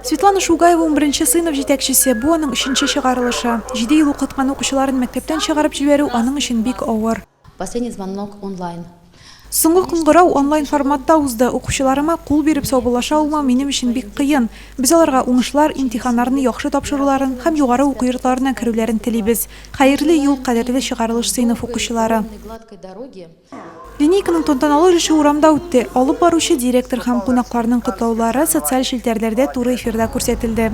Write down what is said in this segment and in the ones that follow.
Светлана Шугаева 11 сыйныф җитәкчесе, бу аның 3нче чыгарылышы. 7 ел укыткан укучыларын мәктәптән чыгарып җибәрү аның өчен бик авыр. Последний звонок онлайн. Соңгы кыңгырау онлайн форматта узды. Укучыларыма кул биреп саубуллаша алмау минем өчен бик кыен. Без аларга уңышлар, имтиханнарны яхшы тапшыруларын һәм югары уку йортларына керүләрен телибез. Хәерле юл, кадерле чыгарылыш сыйныф укучылары. Линейканың тантаналы өлеше урамда үтте. Алып баручы директор һәм кунакларның котлаулары социаль челтәрләрдә туры эфирда күрсәтелде.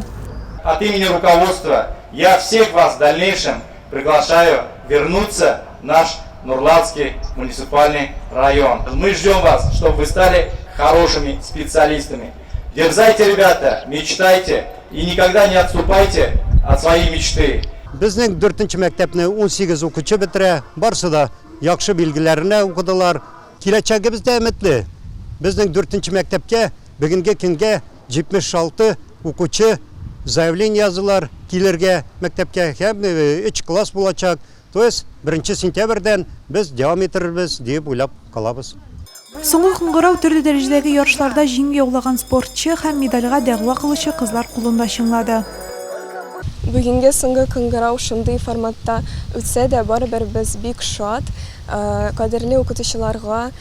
От имени руководства я всех вас в дальнейшем приглашаю вернуться в наш Нурлатский муниципальный район. Мы ждем вас, чтобы вы стали хорошими специалистами. Дерзайте, ребята, мечтайте и никогда не отступайте от своей мечты. Безнең 4нче мәктәпне 18 укучы бетерә, барсы да яхшы билгеләрне укыдылар. Киләчәгебез дә өметле. Безнең 4нче мәктәпкә бүгенге көнгә 76 укучы заявление язылар килергә мәктәпкә һәм 3 класс булачак. То есть 1 сентябрьдән без дәвам итәрбез дип уйлап калабыз. Соңгы кыңгырау төрле дәрәҗәдәге ярышларда җиңү яулаган спортчы һәм медальгә дәгъва кылучы кызлар кулында чыңлады. Бүгенге соңгы кыңгырау шундый форматта үтсә дә барыбер без бик шат. Кадерле укытучыларга,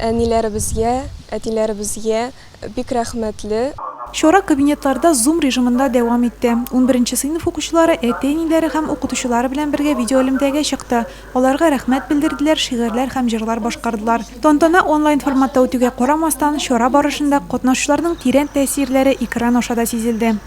әниләребезгә, әтиләребезгә бик рәхмәтле. Шора кабинетларда Zoom режимында дәвам итте. 11 сыйныф укучылары әти-әниләре һәм укытучылары белән бергә видеоэлемтәгә чыкты. Аларга рәхмәт белдерделәр, шигырьләр һәм җырлар башкардылар. Тантана онлайн форматта үтүгә карамастан, чара барышында катнашучыларның тирән тәэсирләре экран аша да сизелде.